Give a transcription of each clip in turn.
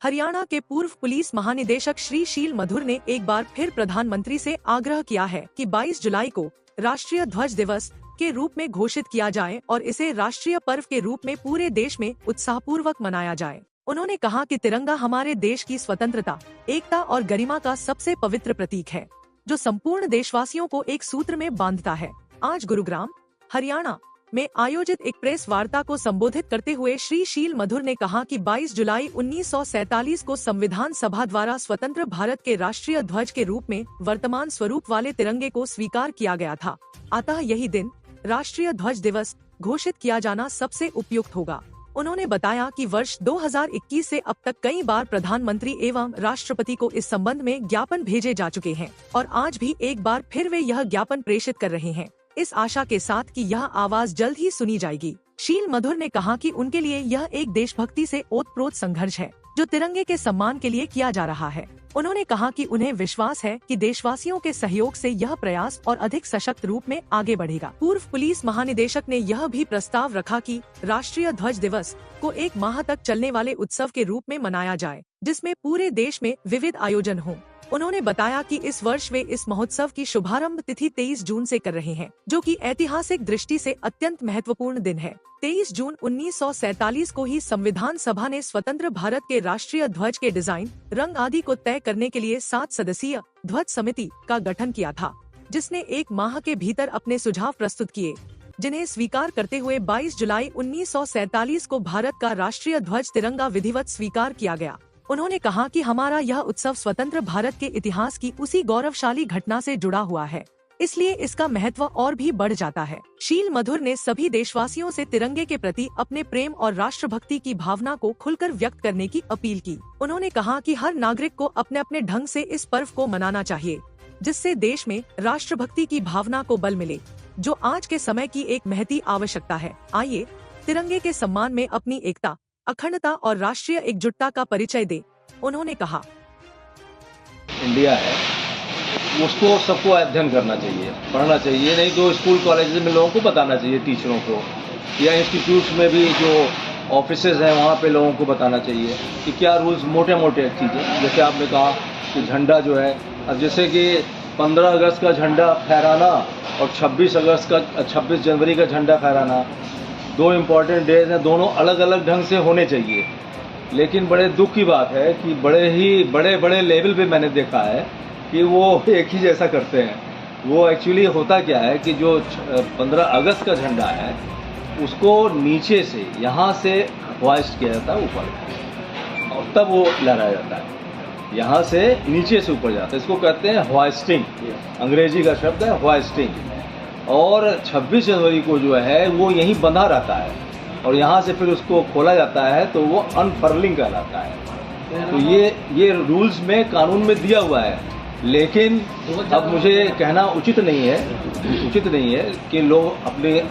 हरियाणा के पूर्व पुलिस महानिदेशक श्री शील मधुर ने एक बार फिर प्रधानमंत्री से आग्रह किया है कि 22 जुलाई को राष्ट्रीय ध्वज दिवस के रूप में घोषित किया जाए और इसे राष्ट्रीय पर्व के रूप में पूरे देश में उत्साहपूर्वक मनाया जाए। उन्होंने कहा कि तिरंगा हमारे देश की स्वतंत्रता, एकता और गरिमा का सबसे पवित्र प्रतीक है, जो संपूर्ण देशवासियों को एक सूत्र में बांधता है। आज गुरुग्राम, हरियाणा में आयोजित एक प्रेस वार्ता को संबोधित करते हुए श्री शील मधुर ने कहा कि 22 जुलाई 1947 को संविधान सभा द्वारा स्वतंत्र भारत के राष्ट्रीय ध्वज के रूप में वर्तमान स्वरूप वाले तिरंगे को स्वीकार किया गया था। अतः यही दिन राष्ट्रीय ध्वज दिवस घोषित किया जाना सबसे उपयुक्त होगा। उन्होंने बताया कि वर्ष 2021 से अब तक कई बार प्रधानमंत्री एवं राष्ट्रपति को इस संबंध में ज्ञापन भेजे जा चुके हैं और आज भी एक बार फिर वे यह ज्ञापन प्रेषित कर रहे हैं, इस आशा के साथ कि यह आवाज जल्द ही सुनी जाएगी। शील मधुर ने कहा कि उनके लिए यह एक देशभक्ति से ओतप्रोत संघर्ष है जो तिरंगे के सम्मान के लिए किया जा रहा है। उन्होंने कहा कि उन्हें विश्वास है कि देशवासियों के सहयोग से यह प्रयास और अधिक सशक्त रूप में आगे बढ़ेगा। पूर्व पुलिस महानिदेशक ने यह भी प्रस्ताव रखा कि राष्ट्रीय ध्वज दिवस को एक माह तक चलने वाले उत्सव के रूप में मनाया जाए, जिसमें पूरे देश में विविध आयोजन हों। उन्होंने बताया कि इस वर्ष वे इस महोत्सव की शुभारंभ तिथि 23 जून से कर रहे हैं, जो कि ऐतिहासिक दृष्टि से अत्यंत महत्वपूर्ण दिन है। 23 जून 1947 को ही संविधान सभा ने स्वतंत्र भारत के राष्ट्रीय ध्वज के डिजाइन, रंग आदि को तय करने के लिए 7 सदस्यीय ध्वज समिति का गठन किया था, जिसने एक माह के भीतर अपने सुझाव प्रस्तुत किए, जिन्हें स्वीकार करते हुए 22 जुलाई 1947 को भारत का राष्ट्रीय ध्वज तिरंगा विधिवत स्वीकार किया गया। उन्होंने कहा कि हमारा यह उत्सव स्वतंत्र भारत के इतिहास की उसी गौरवशाली घटना से जुड़ा हुआ है, इसलिए इसका महत्व और भी बढ़ जाता है। शील मधुर ने सभी देशवासियों से तिरंगे के प्रति अपने प्रेम और राष्ट्रभक्ति की भावना को खुलकर व्यक्त करने की अपील की। उन्होंने कहा कि हर नागरिक को अपने अपने ढंग से इस पर्व को मनाना चाहिए, जिससे देश में राष्ट्रभक्ति की भावना को बल मिले, जो आज के समय की एक महती आवश्यकता है। आइए तिरंगे के सम्मान में अपनी एकता, अखंडता और राष्ट्रीय एकजुटता का परिचय दे। उन्होंने कहा, इंडिया है, उसको सबको अध्ययन करना चाहिए, पढ़ना चाहिए, नहीं तो स्कूल कॉलेज में लोगों को बताना चाहिए, टीचरों को या इंस्टीट्यूट्स में भी जो ऑफिसेज हैं वहाँ पे लोगों को बताना चाहिए कि क्या रूल्स, मोटे मोटे चीज़ें, जैसे आपने कहा कि झंडा जो है, अब जैसे कि 15 अगस्त का झंडा फहराना और 26 जनवरी का झंडा फहराना, दो इम्पॉर्टेंट डेज हैं, दोनों अलग अलग ढंग से होने चाहिए। लेकिन बड़े दुख की बात है कि बड़े लेवल पे मैंने देखा है कि वो एक ही जैसा करते हैं। वो एक्चुअली होता क्या है कि जो 15 अगस्त का झंडा है उसको नीचे से, यहाँ से होइस्ट किया जाता है ऊपर और तब वो लहराया जाता है, यहाँ से नीचे से ऊपर जाता है, इसको कहते हैं होइस्टिंग, अंग्रेजी का शब्द है होइस्टिंग। और 26 जनवरी को जो है वो यहीं बंधा रहता है और यहाँ से फिर उसको खोला जाता है तो वो अनफर्लिंग कहलाता है। तो ये रूल्स में, कानून में दिया हुआ है, लेकिन अब मुझे कहना उचित नहीं है कि लोग अपने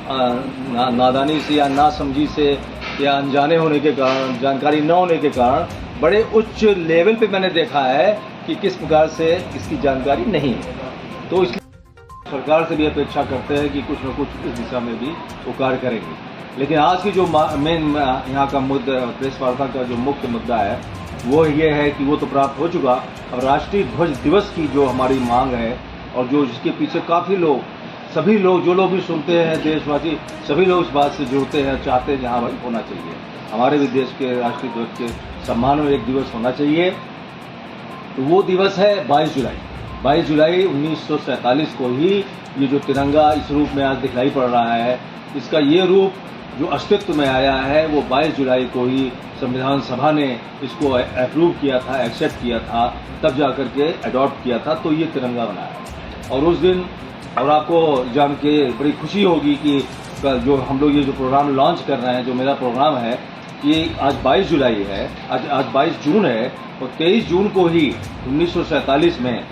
नादानी से या नासमझी से या अनजाने होने के कारण, जानकारी न होने के कारण बड़े उच्च लेवल पे मैंने देखा है कि किस प्रकार से इसकी जानकारी नहीं है। तो इसलिए सरकार से भी अपेक्षा करते हैं कि कुछ न कुछ इस दिशा में भी वो कार्य करेंगे। लेकिन आज की जो मेन यहाँ का मुद्दा, प्रेस वार्ता का जो मुख्य मुद्दा है वो ये है कि वो तो प्राप्त हो चुका। अब राष्ट्रीय ध्वज दिवस की जो हमारी मांग है और जो जिसके पीछे काफ़ी लोग, सभी लोग, जो लोग भी सुनते हैं, देशवासी सभी लोग इस बात से जुड़ते हैं, चाहते हैं जहाँ भाई होना चाहिए, हमारे भी देश के राष्ट्रीय ध्वज के सम्मान में एक दिवस होना चाहिए। तो वो दिवस है 22 जुलाई। 22 जुलाई 1947 को ही ये जो तिरंगा इस रूप में आज दिखलाई पड़ रहा है, इसका ये रूप जो अस्तित्व में आया है वो 22 जुलाई को ही संविधान सभा ने इसको अप्रूव किया था, एक्सेप्ट किया था, तब जाकर के अडॉप्ट किया था, तो ये तिरंगा बनाया। और उस दिन, और आपको जान के बड़ी खुशी होगी कि जो हम लोग ये जो प्रोग्राम लॉन्च कर रहे हैं, जो मेरा प्रोग्राम है, ये आज 22 जुलाई है, आज 22 जून है और 23 जून को ही 1947 में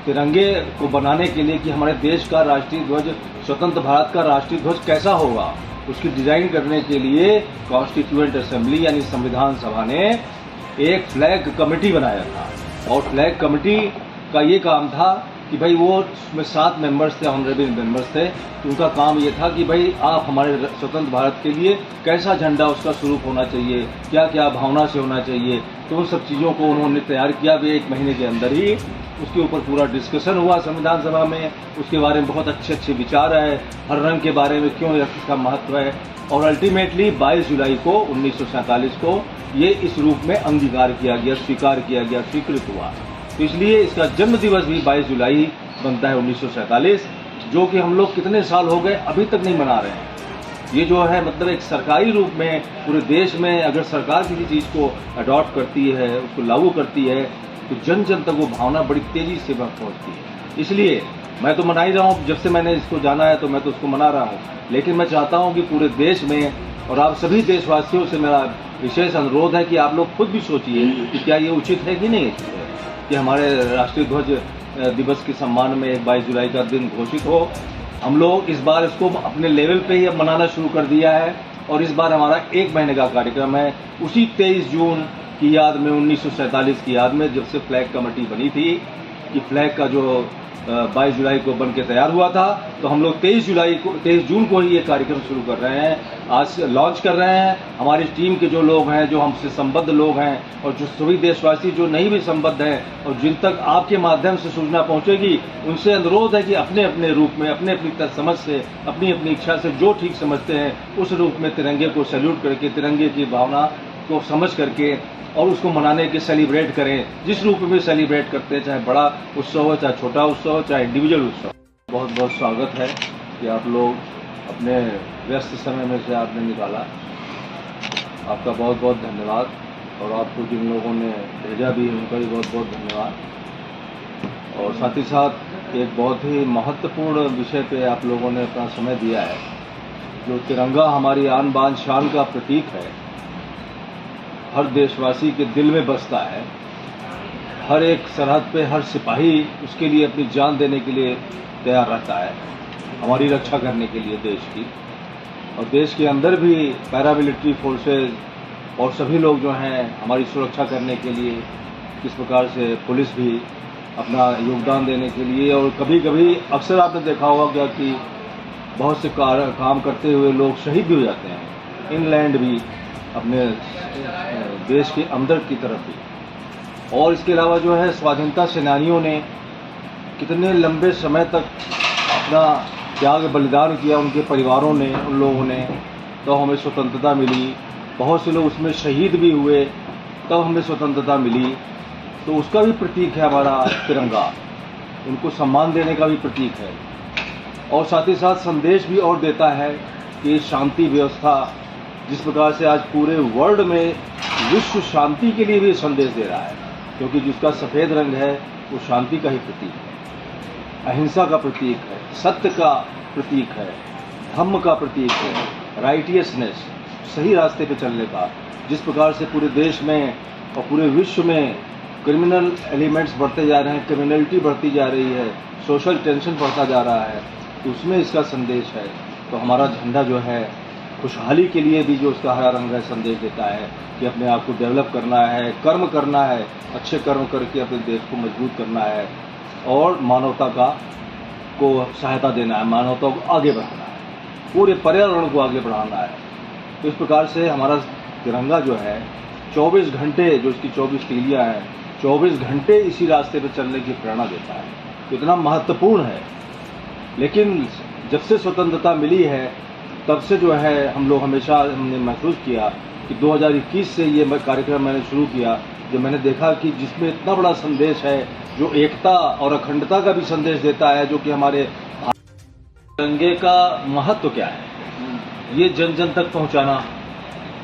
तिरंगे को बनाने के लिए कि हमारे देश का राष्ट्रीय ध्वज, स्वतंत्र भारत का राष्ट्रीय ध्वज कैसा होगा, उसकी डिज़ाइन करने के लिए कॉन्स्टिट्यूएंट असेंबली यानी संविधान सभा ने एक फ्लैग कमेटी बनाया था। और फ्लैग कमेटी का ये काम था कि भाई वो उसमें 7 मेंबर्स थे, ऑनरेबल मेंबर्स थे। तो उनका काम ये था कि भाई आप हमारे स्वतंत्र भारत के लिए कैसा झंडा उसका स्वरूप होना चाहिए, क्या क्या भावना से होना चाहिए। तो उन सब चीज़ों को उन्होंने तैयार किया भी 1 महीने के अंदर ही। उसके ऊपर पूरा डिस्कशन हुआ संविधान सभा में, उसके बारे में बहुत अच्छे अच्छे विचार आए, हर रंग के बारे में क्यों इसका महत्व है। और अल्टीमेटली 22 जुलाई को 1947 को ये इस रूप में अंगीकार किया गया, स्वीकार किया गया, स्वीकृत हुआ। तो इसलिए इसका जन्म दिवस भी 22 जुलाई बनता है 1947, जो कि हम लोग कितने साल हो गए अभी तक नहीं मना रहे हैं। ये जो है मतलब एक सरकारी रूप में पूरे देश में अगर सरकार किसी चीज़ को अडॉप्ट करती है, उसको लागू करती है, तो जन जन तक वो भावना बड़ी तेज़ी से पहुँचती है। इसलिए मैं तो मना ही रहा हूँ, जब से मैंने इसको जाना है तो मैं तो उसको मना रहा हूँ। लेकिन मैं चाहता हूँ कि पूरे देश में और आप सभी देशवासियों से मेरा विशेष अनुरोध है कि आप लोग खुद भी सोचिए कि क्या ये उचित है कि नहीं कि हमारे राष्ट्रीय ध्वज दिवस के सम्मान में 22 जुलाई का दिन घोषित हो। हम लोग इस बार इसको अपने लेवल पे ही अब मनाना शुरू कर दिया है और इस बार हमारा 1 महीने का कार्यक्रम है। उसी 23 जून की याद में, 1947 की याद में, जब से फ्लैग कमेटी बनी थी कि फ्लैग का जो 22 जुलाई को बन के तैयार हुआ था, तो हम लोग 23 जून को ही ये कार्यक्रम शुरू कर रहे हैं, आज लॉन्च कर रहे हैं। हमारी टीम के जो लोग हैं, जो हमसे संबद्ध लोग हैं और जो सभी देशवासी जो नहीं भी संबद्ध हैं और जिन तक आपके माध्यम से सूचना पहुंचेगी, उनसे अनुरोध है कि अपने अपने रूप में, अपने अपनी समझ से, अपनी अपनी इच्छा से जो ठीक समझते हैं उस रूप में तिरंगे को सैल्यूट करके, तिरंगे की भावना को समझ करके और उसको मनाने के सेलिब्रेट करें। जिस रूप में सेलिब्रेट करते हैं, चाहे बड़ा उत्सव हो, चाहे छोटा उत्सव हो, चाहे इंडिविजुअल उत्सव। बहुत बहुत स्वागत है कि आप लोग अपने व्यस्त समय में से आपने निकाला। आपका बहुत बहुत धन्यवाद और आपको जिन लोगों ने भेजा भी उनका भी बहुत बहुत धन्यवाद। और साथ ही साथ एक बहुत ही महत्वपूर्ण विषय पे आप लोगों ने अपना समय दिया है। जो तिरंगा हमारी आन बान शान का प्रतीक है, हर देशवासी के दिल में बसता है। हर एक सरहद पे हर सिपाही उसके लिए अपनी जान देने के लिए तैयार रहता है, हमारी रक्षा करने के लिए देश की। और देश के अंदर भी पैरामिलिट्री फोर्सेज और सभी लोग जो हैं हमारी सुरक्षा करने के लिए, किस प्रकार से पुलिस भी अपना योगदान देने के लिए। और कभी कभी अक्सर आपने देखा होगा क्या कि बहुत से काम करते हुए लोग शहीद भी हो जाते हैं, इनलैंड भी, अपने देश के अंदर की तरफ भी। और इसके अलावा जो है स्वाधीनता सेनानियों ने कितने लंबे समय तक अपना त्याग बलिदान किया, उनके परिवारों ने, उन लोगों ने, तो हमें स्वतंत्रता मिली। बहुत से लोग उसमें शहीद भी हुए, तब हमें स्वतंत्रता मिली। तो उसका भी प्रतीक है हमारा तिरंगा, उनको सम्मान देने का भी प्रतीक है। और साथ ही साथ संदेश भी और देता है कि शांति व्यवस्था, जिस प्रकार से आज पूरे वर्ल्ड में विश्व शांति के लिए भी संदेश दे रहा है, क्योंकि जिसका सफ़ेद रंग है वो शांति का ही प्रतीक है, अहिंसा का प्रतीक है, सत्य का प्रतीक है, धम्म का प्रतीक है, राइटियसनेस, सही रास्ते पे चलने का। जिस प्रकार से पूरे देश में और पूरे विश्व में क्रिमिनल एलिमेंट्स बढ़ते जा रहे हैं, क्रिमिनलिटी बढ़ती जा रही है, सोशल टेंशन बढ़ता जा रहा है, तो उसमें इसका संदेश है। तो हमारा झंडा जो है खुशहाली के लिए भी जो उसका हरा रंग है संदेश देता है कि अपने आप को डेवलप करना है, कर्म करना है, अच्छे कर्म करके अपने देश को मजबूत करना है और मानवता को सहायता देना है, मानवता को आगे बढ़ाना है, पूरे पर्यावरण को आगे बढ़ाना है। तो इस प्रकार से हमारा तिरंगा जो है 24 घंटे, जो इसकी 24 तीलियाँ हैं, 24 घंटे इसी रास्ते पर चलने की प्रेरणा देता है। तो इतना महत्वपूर्ण है। लेकिन जब से स्वतंत्रता मिली है तब से जो है हम लोग हमेशा हमने महसूस किया कि 2021 से ये कार्यक्रम मैंने शुरू किया, जब मैंने देखा कि जिसमें इतना बड़ा संदेश है, जो एकता और अखंडता का भी संदेश देता है, जो कि हमारे तिरंगे का महत्व क्या है, ये जन जन तक पहुंचाना,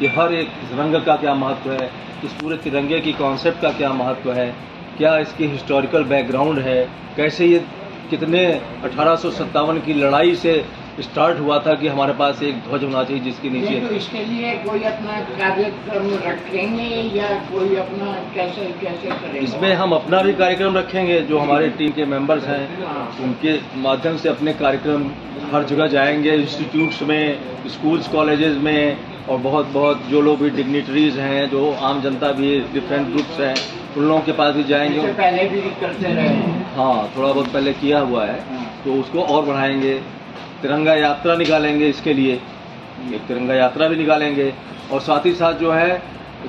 कि हर एक रंग का क्या महत्व है, इस पूरे तिरंगे की कॉन्सेप्ट का क्या महत्व है, क्या इसकी हिस्टोरिकल बैकग्राउंड है, कैसे ये कितने 1857 की लड़ाई से स्टार्ट हुआ था कि हमारे पास एक ध्वज होना चाहिए जिसके नीचे। तो इसके लिए कोई अपना कार्यक्रम रखेंगे या कोई अपना कैसे करेंगे? इसमें हम अपना भी कार्यक्रम रखेंगे, जो हमारे टीम के मेंबर्स हैं उनके माध्यम से अपने कार्यक्रम हर जगह जाएंगे, इंस्टीट्यूट्स में, स्कूल्स, कॉलेजेस में, और बहुत जो लोग भी डिग्निटरीज हैं, जो आम जनता भी, डिफरेंट ग्रुप्स हैं, उन लोगों के पास भी जाएंगे। पहले भी करते रहे। हाँ, थोड़ा बहुत पहले किया हुआ है, तो उसको और बढ़ाएंगे। तिरंगा यात्रा निकालेंगे, इसके लिए एक तिरंगा यात्रा भी निकालेंगे। और साथ ही साथ जो है,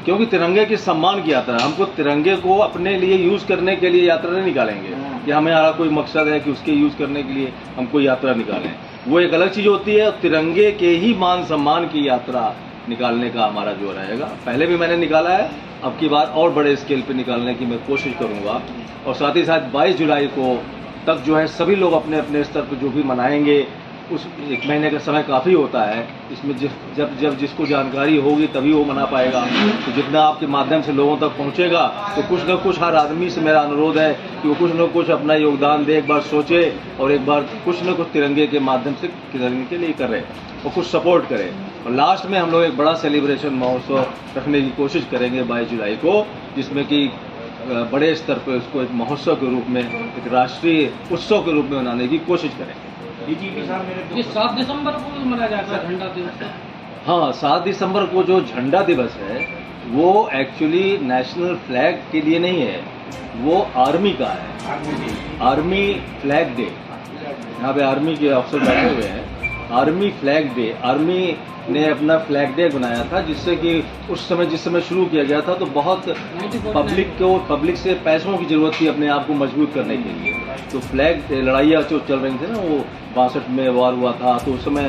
क्योंकि तिरंगे के सम्मान की यात्रा है, हमको तिरंगे को अपने लिए यूज़ करने के लिए यात्रा नहीं निकालेंगे कि हमारा कोई मकसद है कि उसके यूज़ करने के लिए हम कोई यात्रा निकालें। वो एक अलग चीज़ होती है। तिरंगे के ही मान सम्मान की यात्रा निकालने का हमारा जो रहेगा, पहले भी मैंने निकाला है, अब की बार और बड़े स्केल पे निकालने की मैं कोशिश करूँगा। और साथ ही साथ 22 जुलाई को तक जो है सभी लोग अपने अपने स्तर पर जो भी मनाएंगे, उस 1 महीने का समय काफ़ी होता है। इसमें जब जिसको जानकारी होगी तभी वो मना पाएगा। तो जितना आपके माध्यम से लोगों तक पहुंचेगा, तो कुछ न कुछ हर आदमी से मेरा अनुरोध है कि वो कुछ न कुछ अपना योगदान दे, एक बार सोचे और एक बार कुछ न कुछ तिरंगे के माध्यम से तिरंगे के लिए करे और कुछ सपोर्ट करे। और लास्ट में हम लोग एक बड़ा सेलिब्रेशन महोत्सव रखने की कोशिश करेंगे 22 जुलाई को, जिसमें कि बड़े स्तर पर उसको एक महोत्सव के रूप में, एक राष्ट्रीय उत्सव के रूप में मनाने की कोशिश करेंगे। ये 7 दिसंबर को मनाया जाता है झंडा दिवस। हाँ, 7 दिसंबर को जो झंडा दिवस है वो एक्चुअली नेशनल फ्लैग के लिए नहीं है, वो आर्मी का है। आर्मी फ्लैग डे, यहाँ पे आर्मी के अफसर बैठे हुए हैं। आर्मी फ्लैग डे, आर्मी ने अपना फ्लैग डे बनाया था, जिससे कि उस समय जिस समय शुरू किया गया था तो बहुत पब्लिक से पैसों की ज़रूरत थी अपने आप को मजबूत करने के लिए। तो फ्लैग लड़ाइयाँ जो चल रही थी ना, वो 62 में वार हुआ था, तो उस समय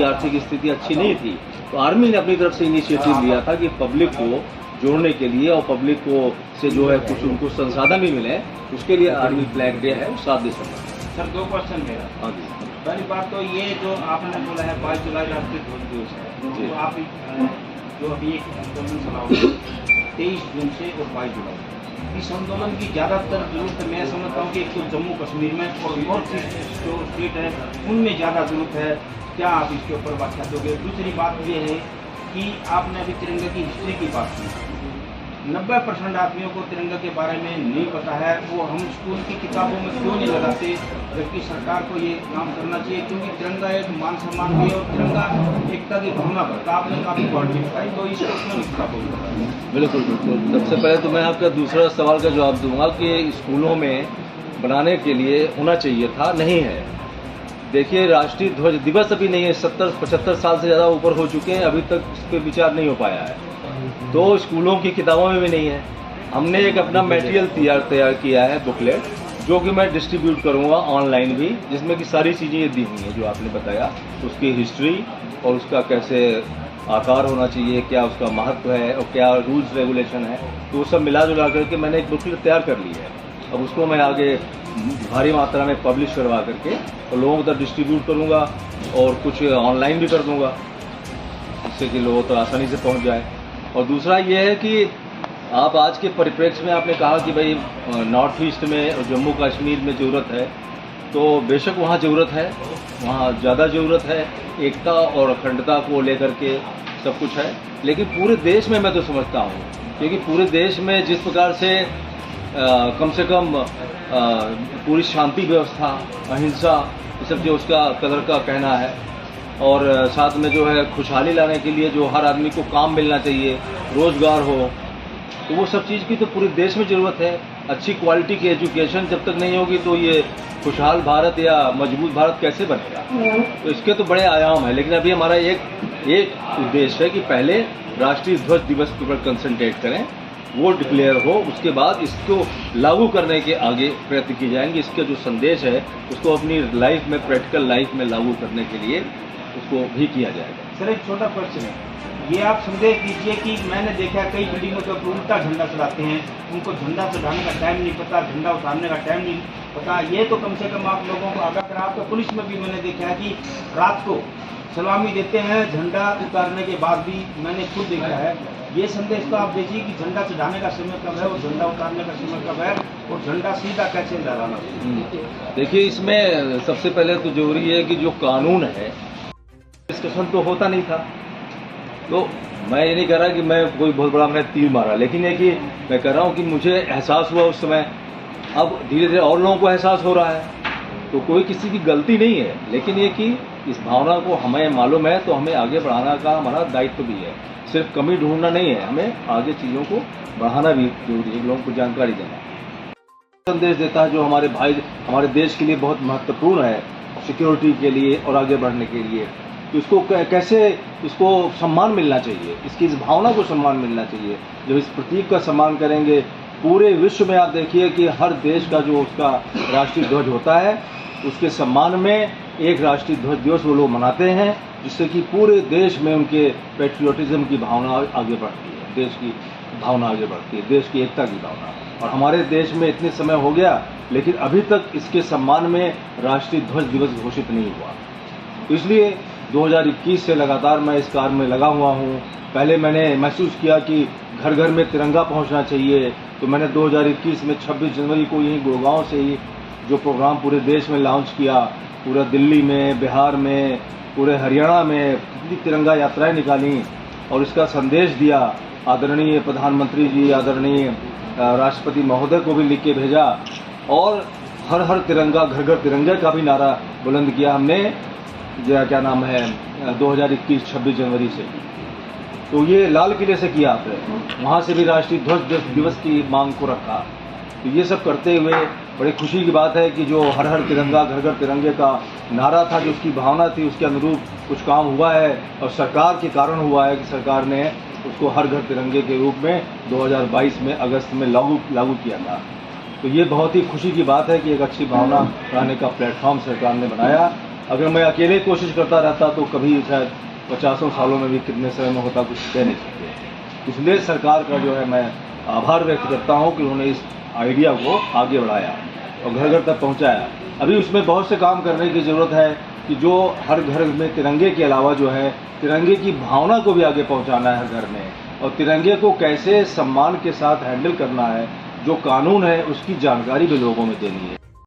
आर्थिक स्थिति अच्छी नहीं थी। तो आर्मी ने अपनी तरफ से इनिशिएटिव लिया था कि पब्लिक को जोड़ने के लिए और पब्लिक को से जो है कुछ उनको संसाधन भी मिले, उसके लिए आर्मी फ्लैग डे है 7 दिसंबर। सर 2 क्वेश्चन मेरा। हाँ जी। पहली बात तो ये जो आपने बोला है 22 जुलाई राष्ट्रीय ध्वज दिवस है, तो आप जो अभी एक आंदोलन चलाओगे 23 जून से और 22 जुलाई, इस आंदोलन की ज़्यादातर जरूरत मैं समझता हूँ कि एक तो जम्मू कश्मीर में और नॉर्थ ईस्ट जो स्टेट है उनमें ज़्यादा जरूरत है। क्या आप इसके ऊपर व्याख्या दोगे? दूसरी बात ये है कि आपने अभी तिरंगे की हिस्ट्री की बात की। 90% आदमियों को तिरंगा के बारे में नहीं पता है, वो हम स्कूल की किताबों में क्यों नहीं लगाते, जबकि सरकार को ये काम करना चाहिए, क्योंकि तिरंगा एक मान सम्मान भी है और तिरंगा एकता की भावना करता। आपने काफ़ी क्वालिटी बताई, तो इसको क्यों नहीं पता? बिल्कुल बिल्कुल। सबसे पहले तो मैं आपका दूसरा सवाल का जवाब दूंगा कि स्कूलों में बनाने के लिए होना चाहिए था, नहीं है। देखिए, राष्ट्रीय ध्वज दिवस अभी नहीं है, 70-75 साल से ज़्यादा ऊपर हो चुके हैं, अभी तक इस पर विचार नहीं हो पाया है। तो स्कूलों की किताबों में भी नहीं है। हमने एक अपना मटेरियल तैयार किया है, बुकलेट, जो कि मैं डिस्ट्रीब्यूट करूँगा ऑनलाइन भी, जिसमें कि सारी चीज़ें दी हुई हैं जो आपने बताया, उसकी हिस्ट्री और उसका कैसे आकार होना चाहिए, क्या उसका महत्व है और क्या रूल्स रेगुलेशन है, तो वो सब मिला जुला करके मैंने एक बुकलेट तैयार कर ली है। अब उसको मैं आगे भारी मात्रा में पब्लिश करवा करके और लोगों तक डिस्ट्रीब्यूट करूँगा और कुछ ऑनलाइन भी कर दूँगा, जिससे कि लोगों तक आसानी से पहुँच जाए। और दूसरा ये है कि आप आज के परिप्रेक्ष्य में आपने कहा कि भाई नॉर्थ ईस्ट में और जम्मू कश्मीर में ज़रूरत है, तो बेशक वहाँ ज़रूरत है, वहाँ ज़्यादा ज़रूरत है, एकता और अखंडता को लेकर के सब कुछ है। लेकिन पूरे देश में मैं तो समझता हूँ, क्योंकि पूरे देश में जिस प्रकार से कम पूरी शांति व्यवस्था, अहिंसा, ये सब जो उसका कदर का कहना है, और साथ में जो है खुशहाली लाने के लिए जो हर आदमी को काम मिलना चाहिए, रोज़गार हो, तो वो सब चीज़ की तो पूरे देश में ज़रूरत है। अच्छी क्वालिटी की एजुकेशन जब तक नहीं होगी तो ये खुशहाल भारत या मजबूत भारत कैसे बनेगा? तो इसके तो बड़े आयाम हैं। लेकिन अभी हमारा एक उद्देश्य है कि पहले राष्ट्रीय ध्वज दिवस के ऊपर कंसंट्रेट करें, वो डिक्लेयर हो, उसके बाद इसको लागू करने के आगे प्रयत्न किए जाएंगे। इसका जो संदेश है उसको अपनी लाइफ में, प्रैक्टिकल लाइफ में लागू करने के लिए उसको भी किया जाएगा। सर एक छोटा क्वेश्चन है, ये आप संदेश दीजिए कि मैंने देखा कई बिल्डिंगों के ऊपर उल्टा झंडा चलाते हैं, उनको झंडा चढ़ाने का टाइम नहीं पता, झंडा उतारने का टाइम नहीं पता। ये तो कम से कम आप लोगों को आगाह करा। तो पुलिस में भी मैंने देखा है कि रात को सलामी देते हैं झंडा उतारने के बाद भी, मैंने खुद देखा है। ये संदेश तो आप दीजिए कि झंडा चढ़ाने का समय कब है और झंडा उतारने का समय कब है, और झंडा सीधा कैसे लहराना। देखिए, इसमें सबसे पहले तो जरूरी है कि जो कानून है, डिस्कशन तो होता नहीं था। तो मैं ये नहीं कह रहा कि मैं कोई बहुत बड़ा मैंने तीर मारा, लेकिन ये कि मैं कह रहा हूँ कि मुझे एहसास हुआ उस समय, अब धीरे धीरे और लोगों को एहसास हो रहा है। तो कोई किसी की गलती नहीं है, लेकिन ये कि इस भावना को हमें मालूम है तो हमें आगे बढ़ाना का हमारा दायित्व भी है। सिर्फ कमी ढूंढना नहीं है, हमें आगे चीज़ों को बढ़ाना भी जरूरी है, लोगों को जानकारी देना। संदेश देता है जो हमारे भाई हमारे देश के लिए बहुत महत्वपूर्ण है, सिक्योरिटी के लिए और आगे बढ़ने के लिए। तो इसको कैसे इसको सम्मान मिलना चाहिए, इसकी इस भावना को सम्मान मिलना चाहिए। जब इस प्रतीक का सम्मान करेंगे, पूरे विश्व में आप देखिए कि हर देश का जो उसका राष्ट्रीय ध्वज होता है, उसके सम्मान में एक राष्ट्रीय ध्वज दिवस वो लोग मनाते हैं, जिससे कि पूरे देश में उनके पेट्रियोटिज्म की भावना आगे बढ़ती है, देश की भावना आगे बढ़ती है, देश की एकता की भावना। और हमारे देश में इतने समय हो गया, लेकिन अभी तक इसके सम्मान में राष्ट्रीय ध्वज दिवस घोषित नहीं हुआ। इसलिए 2021 से लगातार मैं इस कार्य में लगा हुआ हूँ। पहले मैंने महसूस किया कि घर घर में तिरंगा पहुँचना चाहिए, तो मैंने 2021 में 26 जनवरी को यहीं गुड़गांव से ही जो प्रोग्राम पूरे देश में लॉन्च किया, पूरा दिल्ली में, बिहार में, पूरे हरियाणा में कितनी तिरंगा यात्राएं निकाली और इसका संदेश दिया। आदरणीय प्रधानमंत्री जी, आदरणीय राष्ट्रपति महोदय को भी लिख के भेजा और हर हर तिरंगा, घर घर तिरंगे का भी नारा बुलंद किया हमने, क्या नाम है, 2021 26 जनवरी से। तो ये लाल किले से किया आपने, वहाँ से भी राष्ट्रीय ध्वज दिवस की मांग को रखा। तो ये सब करते हुए बड़ी खुशी की बात है कि जो हर हर तिरंगा, घर घर तिरंगे का नारा था, जो उसकी भावना थी, उसके अनुरूप कुछ काम हुआ है और सरकार के कारण हुआ है कि सरकार ने उसको हर घर तिरंगे के रूप में 2022 में अगस्त में लागू किया था। तो ये बहुत ही खुशी की बात है कि एक अच्छी भावना लाने का प्लेटफॉर्म सरकार ने बनाया। अगर मैं अकेले कोशिश करता रहता तो कभी शायद 50 सालों में भी कितने समय में होता, कुछ कह नहीं सकते। इसलिए सरकार का जो है मैं आभार व्यक्त करता हूँ कि उन्होंने इस आइडिया को आगे बढ़ाया और घर घर तक पहुँचाया। अभी उसमें बहुत से काम करने की ज़रूरत है कि जो हर घर में तिरंगे के अलावा जो है तिरंगे की भावना को भी आगे पहुँचाना है हर घर में, और तिरंगे को कैसे सम्मान के साथ हैंडल करना है, जो कानून है उसकी जानकारी भी लोगों में देनी है।